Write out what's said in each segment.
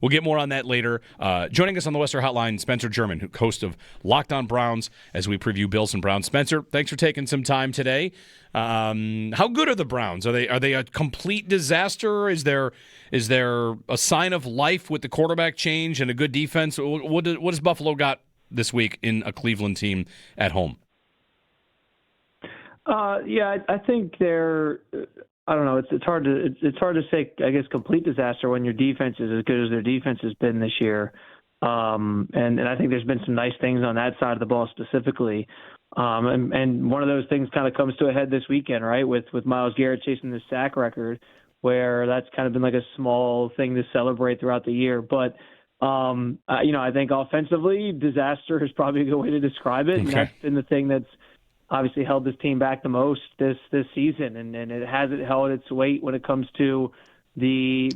We'll get more on that later. Joining us on the Western Hotline, Spencer German, host of Locked on Browns, as we preview Bills and Browns. Spencer, thanks for taking some time today. How good are the Browns? Are they a complete disaster? Is there a sign of life with the quarterback change and a good defense? What has Buffalo got this week in a Cleveland team at home? I think they're. I don't know. It's hard to say. I guess complete disaster when your defense is as good as their defense has been this year, and I think there's been some nice things on that side of the ball specifically, and one of those things kind of comes to a head this weekend, right? With Myles Garrett chasing the sack record, where that's kind of been like a small thing to celebrate throughout the year, but. I think offensively, disaster is probably a good way to describe it, and that's been the thing that's obviously held this team back the most this season, and it hasn't held its weight when it comes to the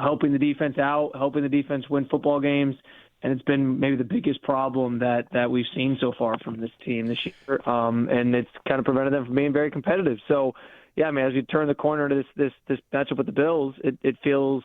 helping the defense out, helping the defense win football games, and it's been maybe the biggest problem that we've seen so far from this team this year, and it's kind of prevented them from being very competitive. So, yeah, I mean, as we turn the corner to this matchup with the Bills, it feels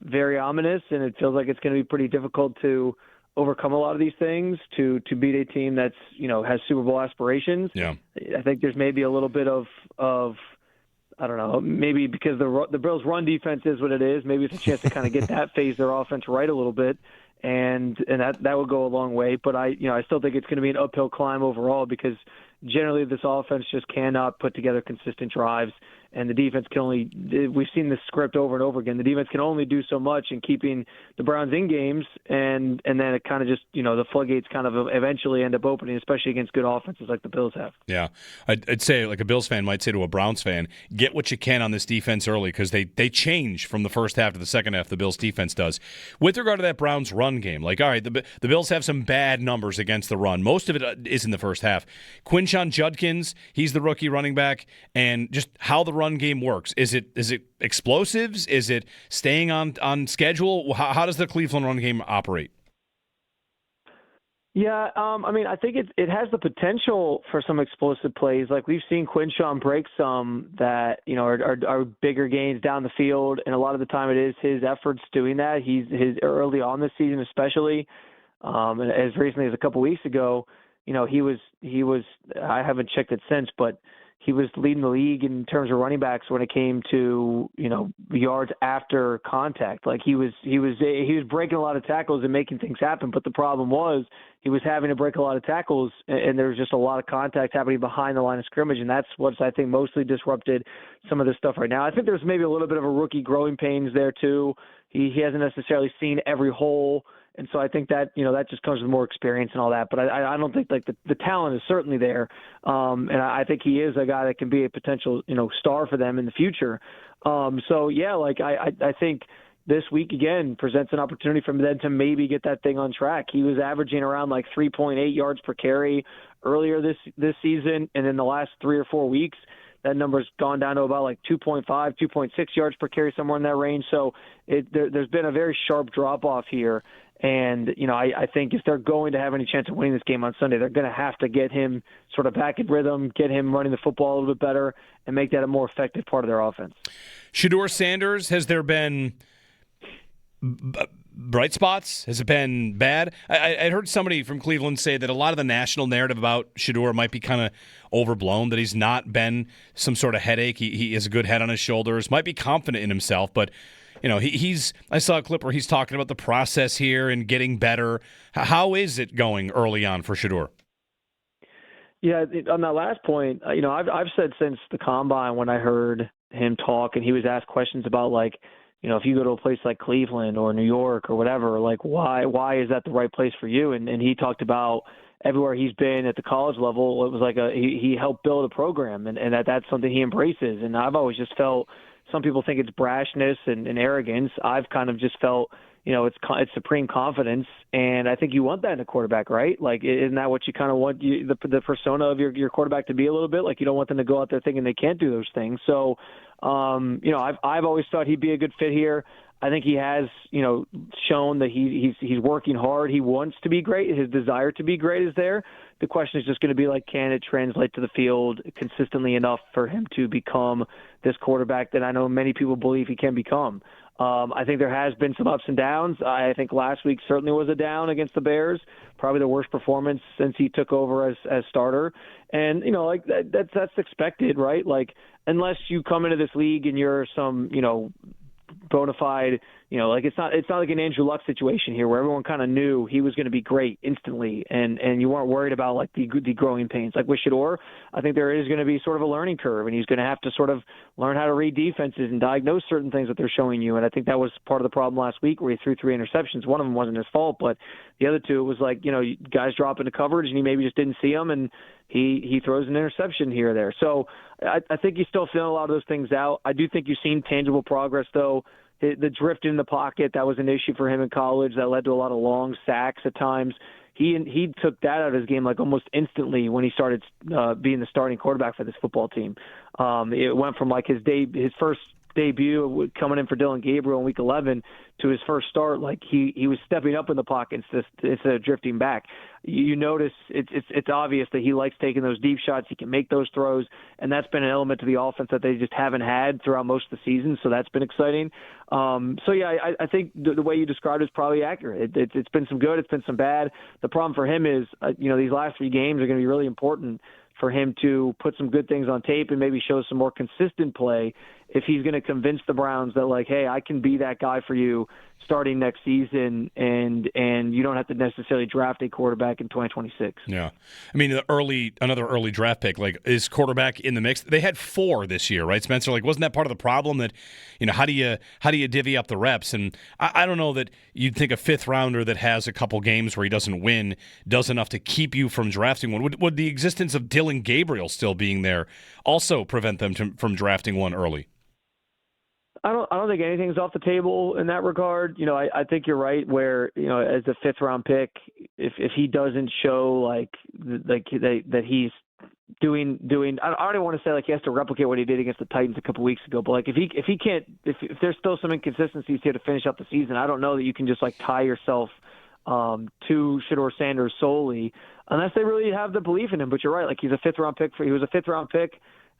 very ominous, and it feels like it's going to be pretty difficult to overcome a lot of these things to beat a team that's has Super Bowl aspirations. Yeah, I think there's maybe a little bit of I don't know, maybe because the Bills' run defense is what it is. Maybe it's a chance to kind of get that phase their offense right a little bit, and that would go a long way. But I still think it's going to be an uphill climb overall because generally this offense just cannot put together consistent drives. And the defense can only – we've seen this script over and over again. The defense can only do so much in keeping the Browns in games, and then it kind of just – the floodgates kind of eventually end up opening, especially against good offenses like the Bills have. Yeah. I'd say, like a Bills fan might say to a Browns fan, get what you can on this defense early because they change from the first half to the second half, the Bills' defense does. With regard to that Browns run game, like, all right, the Bills have some bad numbers against the run. Most of it is in the first half. Quinshon Judkins, he's the rookie running back, and just how the run game works. Is it explosives? Is it staying on schedule? How does the Cleveland run game operate? Yeah, I think it has the potential for some explosive plays. Like we've seen Quinshon break some that are bigger gains down the field, and a lot of the time it is his efforts doing that. His early on this season, especially, and as recently as a couple weeks ago, he was. I haven't checked it since, but he was leading the league in terms of running backs when it came to yards after contact. Like he was breaking a lot of tackles and making things happen. But the problem was he was having to break a lot of tackles, and there was just a lot of contact happening behind the line of scrimmage, and that's what's I think mostly disrupted some of this stuff right now. I think there's maybe a little bit of a rookie growing pains there too. He hasn't necessarily seen every hole. And so I think that, that just comes with more experience and all that. But I don't think like the talent is certainly there. And I think he is a guy that can be a potential, star for them in the future. So, yeah, like I think this week, again, presents an opportunity for them to maybe get that thing on track. He was averaging around like 3.8 yards per carry earlier this season. And in the last 3 or 4 weeks, that number's gone down to about like 2.5, 2.6 yards per carry, somewhere in that range. So there's been a very sharp drop-off here. And, I think if they're going to have any chance of winning this game on Sunday, they're going to have to get him sort of back in rhythm, get him running the football a little bit better, and make that a more effective part of their offense. Shedeur Sanders, has there been bright spots? Has it been bad? I heard somebody from Cleveland say that a lot of the national narrative about Shedeur might be kind of overblown, that he's not been some sort of headache. He has a good head on his shoulders, might be confident in himself, but I saw a clip where he's talking about the process here and getting better. How is it going early on for Shedeur? Yeah, on that last point, I've said since the combine when I heard him talk and he was asked questions about like, if you go to a place like Cleveland or New York or whatever, like why is that the right place for you? And he talked about everywhere he's been at the college level, it was like he helped build a program and that's something he embraces. And I've always just felt. Some people think it's brashness and arrogance. I've kind of just felt, it's supreme confidence, and I think you want that in a quarterback, right? Like, isn't that what you kind of want the persona of your quarterback to be a little bit? Like, you don't want them to go out there thinking they can't do those things. So, I've always thought he'd be a good fit here. I think he has, shown that he's working hard. He wants to be great. His desire to be great is there. The question is just going to be like, can it translate to the field consistently enough for him to become this quarterback that I know many people believe he can become? I think there has been some ups and downs. I think last week certainly was a down against the Bears, probably the worst performance since he took over as starter. And, like that's expected, right? Like, unless you come into this league and you're some, bona fide, like it's not like an Andrew Luck situation here where everyone kind of knew he was going to be great instantly, and you weren't worried about like the growing pains. Like with Shedeur, I think there is going to be sort of a learning curve, and he's going to have to sort of learn how to read defenses and diagnose certain things that they're showing you. And I think that was part of the problem last week where he threw 3 interceptions. One of them wasn't his fault, but the other 2 was like, guys drop into coverage and he maybe just didn't see them, and he throws an interception here or there. So I think he's still feeling a lot of those things out. I do think you've seen tangible progress, though. The drift in the pocket, that was an issue for him in college. That led to a lot of long sacks at times. He took that out of his game like almost instantly when he started being the starting quarterback for this football team. It went from like his first debut coming in for Dylan Gabriel in Week 11 to his first start, like he was stepping up in the pocket instead of drifting back. You notice it's obvious that he likes taking those deep shots. He can make those throws, and that's been an element to the offense that they just haven't had throughout most of the season. So that's been exciting. I think the way you described it is probably accurate. It's been some good, it's been some bad. The problem for him is, these last 3 games are going to be really important for him to put some good things on tape and maybe show some more consistent play if he's going to convince the Browns that, like, hey, I can be that guy for you starting next season, and you don't have to necessarily draft a quarterback in 2026. Yeah. I mean, another early draft pick, like, is quarterback in the mix? They had 4 this year, right, Spencer? Like, wasn't that part of the problem that, how do you divvy up the reps? And I don't know that you'd think a 5th rounder that has a couple games where he doesn't win does enough to keep you from drafting one. Would the existence of Dylan Gabriel still being there also prevent them from drafting one early? I don't think anything's off the table in that regard. I think you're right where, as a 5th round pick, if he doesn't show that he's doing I don't even want to say like he has to replicate what he did against the Titans a couple weeks ago, but like if he can't, if there's still some inconsistencies here to finish up the season, I don't know that you can just like tie yourself to Shedeur Sanders solely unless they really have the belief in him. But you're right, like he was a 5th round pick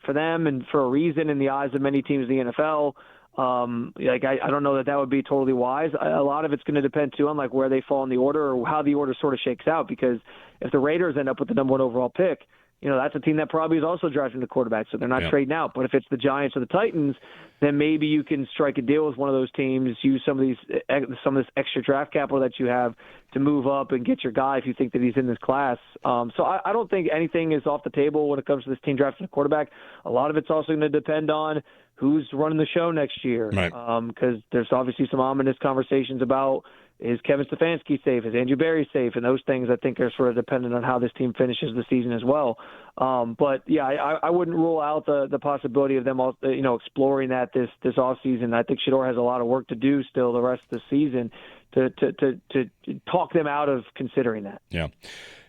for them and for a reason in the eyes of many teams in the NFL. I don't know that would be totally wise. A lot of it's going to depend too on like where they fall in the order or how the order sort of shakes out, because if the Raiders end up with the number 1 overall pick, that's a team that probably is also drafting the quarterback, so they're not trading out. But if it's the Giants or the Titans, then maybe you can strike a deal with one of those teams, use some of this extra draft capital that you have to move up and get your guy if you think that he's in this class. So I don't think anything is off the table when it comes to this team drafting a quarterback. A lot of it's also going to depend on who's running the show next year, because there's obviously some ominous conversations about, is Kevin Stefanski safe? Is Andrew Berry safe? And those things I think are sort of dependent on how this team finishes the season as well. But yeah, I wouldn't rule out the possibility of them, exploring that this offseason. I think Shedeur has a lot of work to do still the rest of the season to talk them out of considering that. Yeah.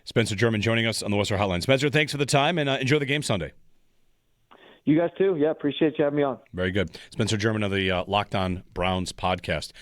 Spencer German joining us on the Western Hotline. Spencer, thanks for the time, and enjoy the game Sunday. You guys too. Yeah, appreciate you having me on. Very good. Spencer German of the Locked On Browns podcast.